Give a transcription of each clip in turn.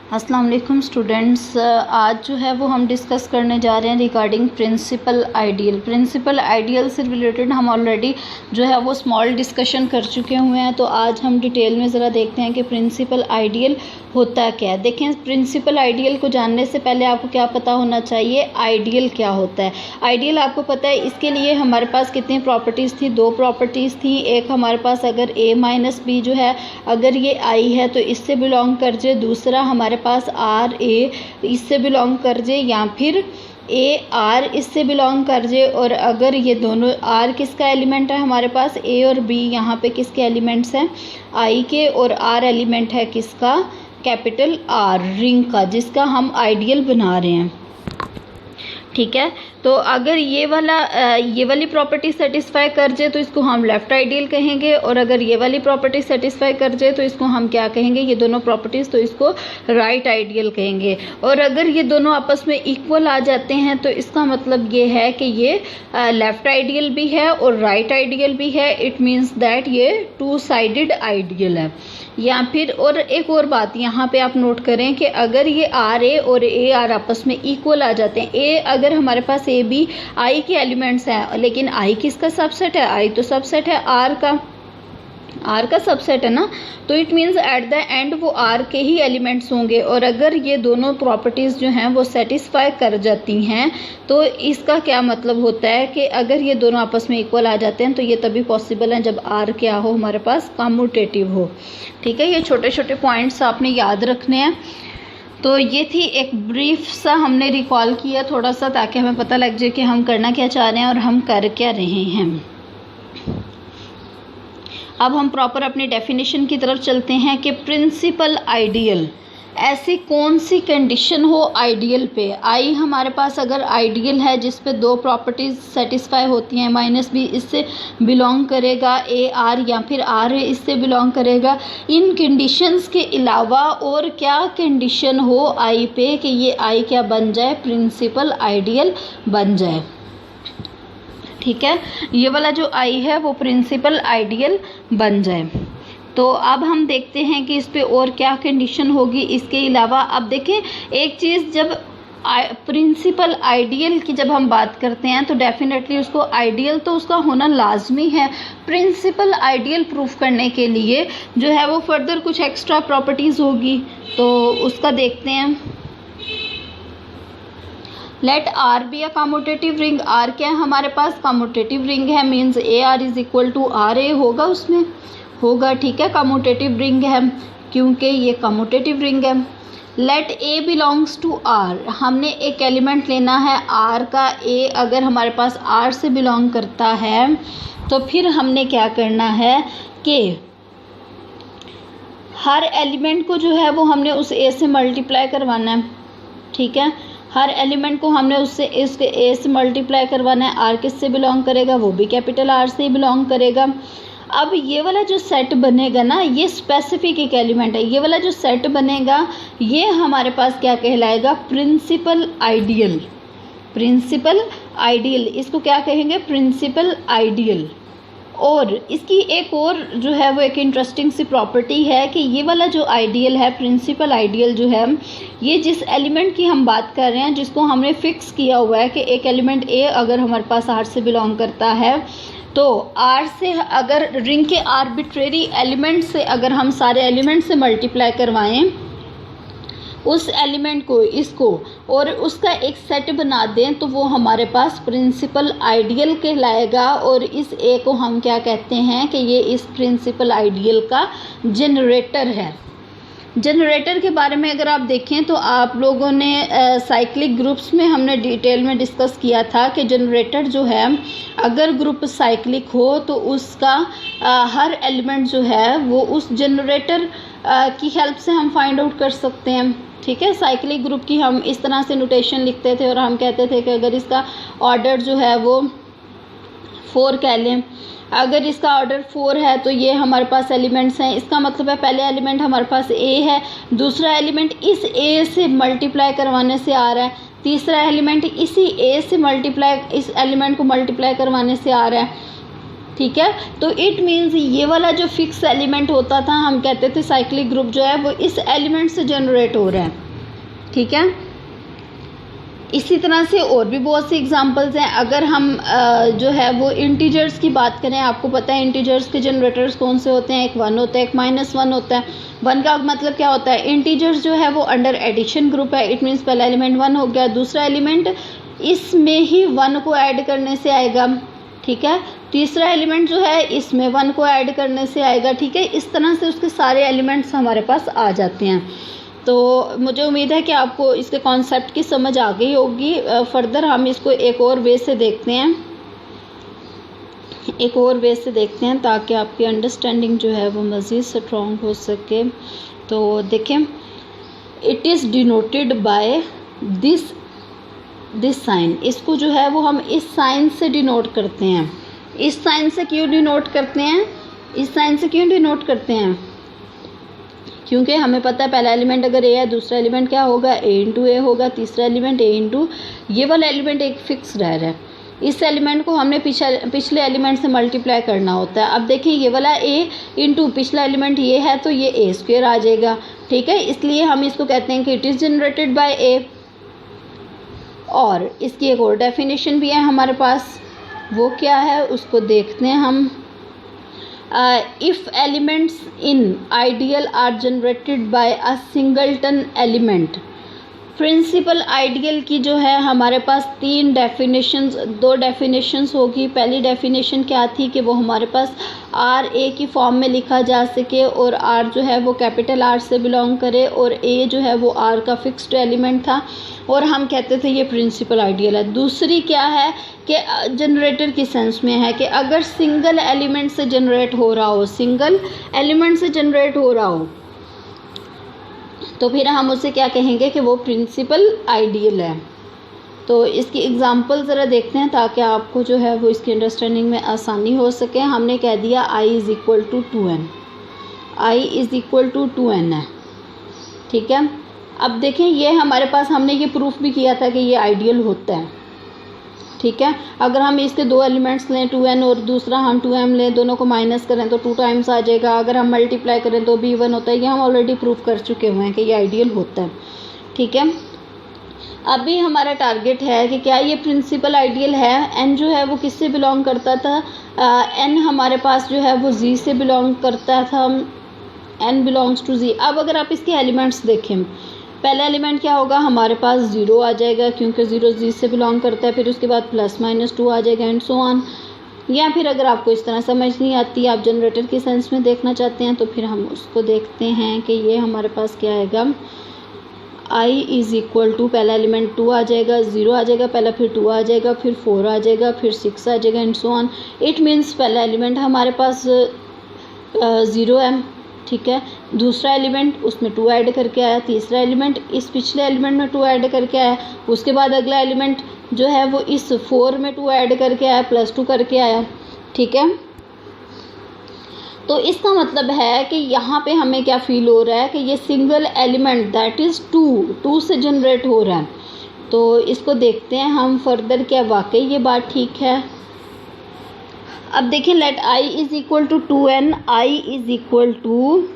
अस्सलाम वालेकुम स्टूडेंट्स, आज जो है वो हम डिस्कस करने जा रहे हैं regarding principal ideal. Principal ideal से रिलेटेड हम ऑलरेडी जो है वो स्मॉल डिस्कशन कर चुके हुए हैं, तो आज हम डिटेल में ज़रा देखते हैं कि प्रिंसिपल आइडियल होता क्या है। देखें, प्रिंसिपल आइडियल को जानने से पहले आपको क्या पता होना चाहिए, आइडियल क्या होता है। आइडियल आपको पता है, इसके लिए हमारे पास कितनी प्रॉपर्टीज़ थी, दो प्रॉपर्टीज़ थी। एक हमारे पास अगर a माइनस बी जो है अगर ये I है तो इससे बिलोंग कर जाए, दूसरा हमारे पास आर ए इससे बिलोंग कर जाए, या फिर ए आर इससे बिलोंग कर जाए। और अगर ये दोनों आर किसका एलिमेंट है, हमारे पास ए और बी यहाँ पे किसके एलिमेंट्स हैं, आई के, और आर एलिमेंट है किसका, कैपिटल आर रिंग का, जिसका हम आइडियल बना रहे हैं। ठीक है, तो अगर ये वाली प्रॉपर्टी सेटिस्फाई कर जाए तो इसको हम लेफ़्ट आइडियल कहेंगे, और अगर ये वाली प्रॉपर्टी सेटिस्फाई कर जाए तो इसको हम क्या कहेंगे, ये दोनों प्रॉपर्टीज़, तो इसको राइट आइडियल कहेंगे। और अगर ये दोनों आपस में इक्वल आ जाते हैं तो इसका मतलब ये है कि ये लेफ़्ट आइडियल भी है और राइट आइडियल भी है। इट मीन्स दैट ये टू साइडेड आइडियल है। या फिर और एक और बात यहाँ पे आप नोट करें कि अगर ये आर ए और ए आर आपस में इक्वल आ जाते हैं, ए अगर हमारे पास ए बी आई के एलिमेंट्स हैं, लेकिन आई किसका सबसेट है, आई तो सबसेट है आर का सबसेट है ना, तो it means at the end वो आर के ही एलिमेंट्स होंगे। और अगर ये दोनों प्रॉपर्टीज़ जो हैं वो सेटिस्फाई कर जाती हैं तो इसका क्या मतलब होता है कि अगर ये दोनों आपस में इक्वल आ जाते हैं तो ये तभी पॉसिबल है जब आर क्या हो, हमारे पास कम्यूटेटिव हो। ठीक है, ये छोटे छोटे पॉइंट्स आपने याद रखने हैं। तो ये थी एक ब्रीफ सा हमने रिकॉल किया थोड़ा सा, ताकि हमें पता लग जाए कि हम करना क्या चाह रहे हैं और हम कर क्या रहे हैं। अब हम प्रॉपर अपनी डेफिनेशन की तरफ चलते हैं कि प्रिंसिपल आइडियल, ऐसी कौन सी कंडीशन हो आइडियल पे। आई हमारे पास अगर आइडियल है जिस पे दो प्रॉपर्टीज़ सेटिस्फाई होती हैं, माइनस बी इससे बिलोंग करेगा, ए आर या फिर आर ए इससे बिलोंग करेगा। इन कंडीशंस के अलावा और क्या कंडीशन हो आई पे कि ये आई क्या बन जाए, प्रिंसिपल आइडियल बन जाए। ठीक है, ये वाला जो आई है वो प्रिंसिपल आइडियल बन जाए। तो अब हम देखते हैं कि इस पे और क्या कंडीशन होगी इसके अलावा। अब देखें एक चीज़, जब प्रिंसिपल आइडियल की जब हम बात करते हैं तो डेफिनेटली उसको आइडियल तो उसका होना लाजमी है। प्रिंसिपल आइडियल प्रूफ करने के लिए जो है वो फर्दर कुछ एक्स्ट्रा प्रॉपर्टीज़ होगी, तो उसका देखते हैं। Let R be a commutative ring. R क्या है हमारे पास, कम्यूटेटिव रिंग है, means A R is equal to R A होगा, उसमें होगा। ठीक है, कम्यूटेटिव रिंग है क्योंकि ये कम्यूटेटिव रिंग है। Let A belongs to R, हमने एक एलिमेंट लेना है आर का, ए अगर हमारे पास आर से बिलोंग करता है तो फिर हमने क्या करना है कि हर एलिमेंट को जो है वो हमने उस ए से मल्टीप्लाई करवाना है। ठीक है, हर एलिमेंट को हमने उससे इसके ए से मल्टीप्लाई करवाना है। आर किस से बिलोंग करेगा, वो भी कैपिटल आर से ही बिलोंग करेगा। अब ये वाला जो सेट बनेगा ना, ये स्पेसिफिक एक एलिमेंट है, ये वाला जो सेट बनेगा ये हमारे पास क्या कहलाएगा, प्रिंसिपल आइडियल। प्रिंसिपल आइडियल, इसको क्या कहेंगे, प्रिंसिपल आइडियल। और इसकी एक और जो है वो एक इंटरेस्टिंग सी प्रॉपर्टी है कि ये वाला जो आइडियल है, प्रिंसिपल आइडियल जो है, ये जिस एलिमेंट की हम बात कर रहे हैं, जिसको हमने फिक्स किया हुआ है कि एक एलिमेंट ए अगर हमारे पास आर से बिलोंग करता है तो आर से अगर रिंग के आर्बिट्रेरी एलिमेंट से अगर हम सारे एलिमेंट से मल्टीप्लाई करवाएं उस एलिमेंट को, इसको, और उसका एक सेट बना दें तो वो हमारे पास प्रिंसिपल आइडियल कहलाएगा। और इस ए को हम क्या कहते हैं कि ये इस प्रिंसिपल आइडियल का जनरेटर है। जनरेटर के बारे में अगर आप देखें तो आप लोगों ने साइक्लिक ग्रुप्स में हमने डिटेल में डिस्कस किया था कि जनरेटर जो है अगर ग्रुप साइक्लिक हो तो उसका हर एलिमेंट जो है वो उस जनरेटर की हेल्प से हम फाइंड आउट कर सकते हैं। ठीक है, साइक्लिक ग्रुप की हम इस तरह से नोटेशन लिखते थे और हम कहते थे कि अगर इसका ऑर्डर जो है वो 4 कह लें, अगर इसका ऑर्डर 4 है तो ये हमारे पास एलिमेंट्स हैं, इसका मतलब है पहले एलिमेंट हमारे पास ए है, दूसरा एलिमेंट इस ए से मल्टीप्लाई करवाने से आ रहा है, तीसरा एलिमेंट इसी ए से मल्टीप्लाई, इस एलिमेंट को मल्टीप्लाई करवाने से आ रहा है। ठीक है। तो इट मीन्स ये वाला जो फिक्स एलिमेंट होता था, हम कहते थे साइक्लिक ग्रुप जो है वो इस एलिमेंट से जनरेट हो रहा है, ठीक है। इसी तरह से और भी बहुत सी एग्जांपल्स हैं। अगर हम जो है वो इंटीजर्स की बात करें, आपको पता है इंटीजर्स के जनरेटर्स कौन से होते हैं, एक 1 होता है, एक -1 होता है। 1 का मतलब क्या होता है, इंटीजर्स जो है वो अंडर एडिशन ग्रुप है, इट मीन्स पहला एलिमेंट 1 हो गया, दूसरा एलिमेंट इसमें ही 1 को ऐड करने से आएगा, ठीक है। तीसरा एलिमेंट जो है इसमें 1 को ऐड करने से आएगा, ठीक है। इस तरह से उसके सारे एलिमेंट्स हमारे पास आ जाते हैं। तो मुझे उम्मीद है कि आपको इसके कॉन्सेप्ट की समझ आ गई होगी। फर्दर हम इसको एक और वे से देखते हैं, ताकि आपकी अंडरस्टैंडिंग जो है वो मज़ीद स्ट्रॉन्ग हो सके। तो देखें, it is denoted by this sign. इसको जो है वो हम इस साइन से डिनोट करते हैं। इस साइन से क्यों डिनोट करते हैं? क्योंकि हमें पता है पहला एलिमेंट अगर ए है, दूसरा एलिमेंट क्या होगा, a इंटू ए होगा, तीसरा एलिमेंट a इंटू ये वाला एलिमेंट एक फिक्स रह रहा है। इस एलिमेंट को हमने पिछले एलिमेंट से मल्टीप्लाई करना होता है। अब देखिए ये वाला a इंटू पिछला एलिमेंट ये है तो ये a स्क्वायर आ जाएगा, ठीक है। इसलिए हम इसको कहते हैं कि it is generated by a। और इसकी एक और डेफिनेशन भी है हमारे पास, वो क्या है उसको देखते हैं हम। If elements in ideal are generated by a singleton element, principal ideal की जो है हमारे पास दो डेफिनेशंस होगी। पहली डेफिनेशन क्या थी कि वो हमारे पास आर ए की फॉर्म में लिखा जा सके और आर जो है वो कैपिटल आर से बिलोंग करे और ए जो है वो आर का फिक्स्ड एलिमेंट था और हम कहते थे ये प्रिंसिपल आइडियल है। दूसरी क्या है कि जनरेटर की सेंस में है कि अगर सिंगल एलिमेंट से जनरेट हो रहा हो तो फिर हम उसे क्या कहेंगे कि वो प्रिंसिपल आइडियल है। तो इसकी एग्जांपल ज़रा देखते हैं ताकि आपको जो है वो इसकी अंडरस्टैंडिंग में आसानी हो सके। हमने कह दिया i is equal to 2n है, ठीक है। अब देखें ये हमारे पास, हमने ये प्रूफ भी किया था कि ये आइडियल होता है, ठीक है। अगर हम इसके दो एलिमेंट्स लें 2n और दूसरा हम 2m लें, दोनों को माइनस करें तो 2 टाइम्स आ जाएगा। अगर हम मल्टीप्लाई करें तो भी 1 होता है। ये हम ऑलरेडी प्रूफ कर चुके हुए हैं कि ये आइडियल होता है, ठीक है। अभी हमारा टारगेट है कि क्या ये प्रिंसिपल आइडियल है। n जो है वो किससे बिलोंग करता था, n हमारे पास जो है वो z से बिलोंग करता था, n बिलोंग्स टू z। अब अगर आप इसके एलिमेंट्स देखें, पहला एलिमेंट क्या होगा, हमारे पास 0 आ जाएगा क्योंकि 0 z से बिलोंग करता है। फिर उसके बाद +-2 आ जाएगा एंड सो ऑन। या फिर अगर आपको इस तरह समझ नहीं आती, आप जनरेटर की सेंस में देखना चाहते हैं, तो फिर हम उसको देखते हैं कि ये हमारे पास क्या आएगा। i इज़ इक्वल टू, पहला एलिमेंट 2 आ जाएगा, 0 आ जाएगा पहला, फिर 2 आ जाएगा, फिर 4 आ जाएगा, फिर 6 आ जाएगा and so on. It means पहला एलिमेंट हमारे पास 0 है, ठीक है। दूसरा एलिमेंट उसमें 2 ऐड करके आया, तीसरा एलिमेंट इस पिछले एलिमेंट में 2 ऐड करके आया, उसके बाद अगला एलिमेंट जो है वो इस 4 में 2 ऐड करके आया, +2 करके आया, ठीक है। तो इसका मतलब है कि यहाँ पे हमें क्या फील हो रहा है कि ये सिंगल एलिमेंट दैट इज़ 2 से जनरेट हो रहा है। तो इसको देखते हैं हम फर्दर, क्या वाकई ये बात ठीक है। अब देखें, let i is equal to 2n, i is equal to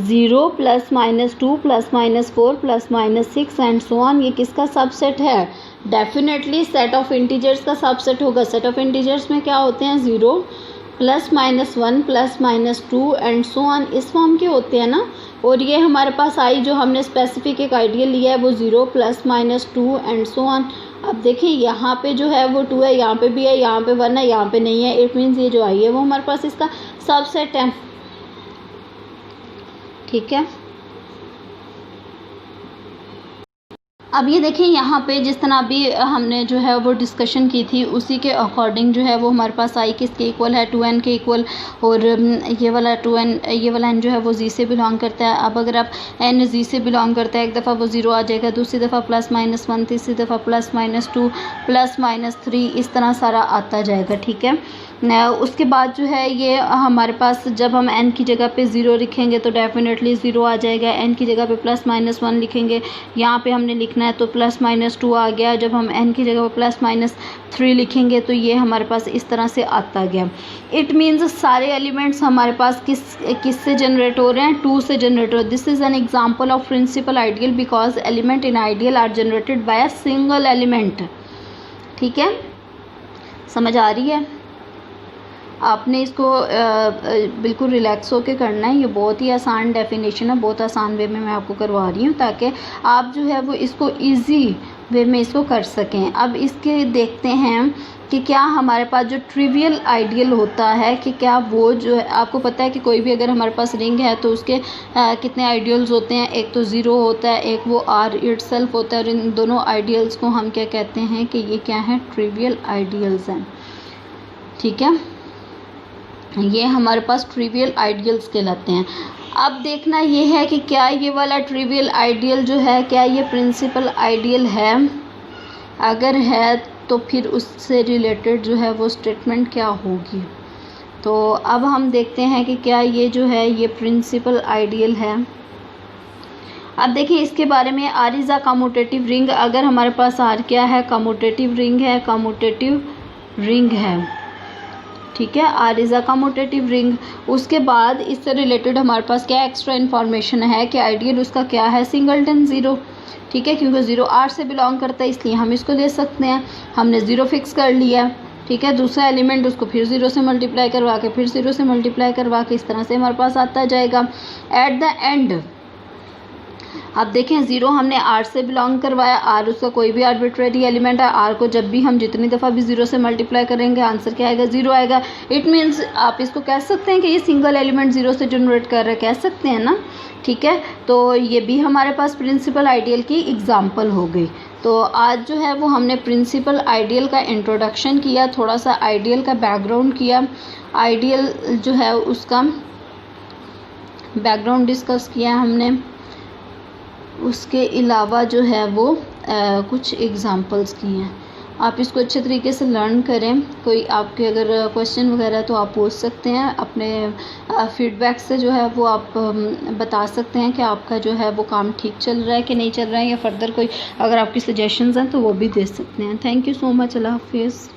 0 +-2 +-4 +-6 and so on. ये किसका सबसेट है, डेफिनेटली सेट ऑफ इंटीजर्स का सबसेट होगा। सेट ऑफ इंटीजर्स में क्या होते हैं, 0 +-1 +-2 एंड सो ऑन, इस फॉर्म के होते हैं ना। और ये हमारे पास i जो हमने स्पेसिफिक एक आइडियल लिया है वो 0 +-2 एंड सो ऑन। अब देखिए यहाँ पे जो है वो 2 है, यहाँ पे भी है, यहाँ पे 1 है, यहाँ पे नहीं है। इट मीन्स ये जो i है वो हमारे पास इसका सबसेट है, ठीक है। अब ये देखें यहाँ पे जिस तरह अभी हमने जो है वो डिस्कशन की थी उसी के अकॉर्डिंग जो है वो हमारे पास i किसके इक्वल है, 2n के इक्वल। और ये वाला n जो है वो z से बिलोंग करता है। अब अगर आप n z से बिलोंग करता है, एक दफ़ा वो 0 आ जाएगा, दूसरी दफ़ा +-1, तीसरी दफ़ा +-2 +-3, इस तरह सारा आता जाएगा, ठीक है। उसके बाद जो है ये हमारे पास जब हम n की जगह पे 0 लिखेंगे तो डेफिनेटली 0 आ जाएगा। n की जगह पे +-1 लिखेंगे, यहाँ पे हमने लिखना है तो +-2 आ गया। जब हम n की जगह पे +-3 लिखेंगे तो ये हमारे पास इस तरह से आता गया। इट मीन्स सारे एलिमेंट्स हमारे पास किस से जनरेट हो रहे हैं, 2 से जनरेट हो रहे हैं। This is an example of principal ideal because element in ideal are generated by a single element. ठीक है, समझ आ रही है? आपने इसको बिल्कुल रिलैक्स होके करना है। ये बहुत ही आसान डेफिनेशन है, बहुत आसान वे में मैं आपको करवा रही हूँ ताकि आप जो है वो इसको इजी वे में इसको कर सकें। अब इसके देखते हैं कि क्या हमारे पास जो ट्रिवियल आइडियल होता है कि क्या वो जो है, आपको पता है कि कोई भी अगर हमारे पास रिंग है तो उसके कितने आइडियल्स होते हैं, एक तो 0 होता है, एक वो R इटसेल्फ होता है, और इन दोनों आइडियल्स को हम क्या कहते हैं कि ये क्या है, ट्रिवियल आइडियल्स हैं। ठीक है, ये हमारे पास ट्रिवियल आइडियल्स कहलाते हैं। अब देखना ये है कि क्या ये वाला ट्रिवियल आइडियल जो है क्या ये प्रिंसिपल आइडियल है। अगर है तो फिर उससे रिलेटेड जो है वो स्टेटमेंट क्या होगी। तो अब हम देखते हैं कि क्या ये जो है ये प्रिंसिपल आइडियल है। अब देखिए इसके बारे में, R is a commutative ring. अगर हमारे पास आर क्या है, कम्यूटेटिव रिंग है, कम्यूटेटिव रिंग है। ठीक है, R is a commutative ring. उसके बाद इससे रिलेटेड हमारे पास क्या एक्स्ट्रा इन्फॉर्मेशन है कि आइडियल उसका क्या है, सिंगलटन 0। ठीक है, क्योंकि 0 R से बिलोंग करता है इसलिए हम इसको ले सकते हैं। हमने 0 फिक्स कर लिया। ठीक है, दूसरा एलिमेंट उसको फिर 0 से मल्टीप्लाई करवा के फिर 0 से मल्टीप्लाई करवा के इस तरह से हमारे पास आता जाएगा। एट द एंड अब देखें 0 हमने R से बिलोंग करवाया, R उसका कोई भी आर्बिट्रेरी एलिमेंट है। R को जब भी हम जितनी दफ़ा भी 0 से मल्टीप्लाई करेंगे आंसर क्या आएगा, 0 आएगा। इट मीन्स आप इसको कह सकते हैं कि ये सिंगल एलिमेंट 0 से जनरेट कर रहा है, कह सकते हैं ना। ठीक है, तो ये भी हमारे पास प्रिंसिपल आइडियल की एग्जाम्पल हो गई। तो आज जो है वो हमने प्रिंसिपल आइडियल का इंट्रोडक्शन किया, थोड़ा सा आइडियल का बैकग्राउंड किया, आइडियल जो है उसका बैकग्राउंड डिस्कस किया हमने। उसके अलावा जो है वो कुछ एग्ज़ाम्पल्स किए हैं। आप इसको अच्छे तरीके से लर्न करें। कोई आपके अगर क्वेश्चन वगैरह तो आप पूछ सकते हैं, अपने फीडबैक से जो है वो आप बता सकते हैं कि आपका जो है वो काम ठीक चल रहा है कि नहीं चल रहा है, या फर्दर कोई अगर आपकी सजेशंस हैं तो वो भी दे सकते हैं। थैंक यू सो मच, अल्लाह हाफिज़।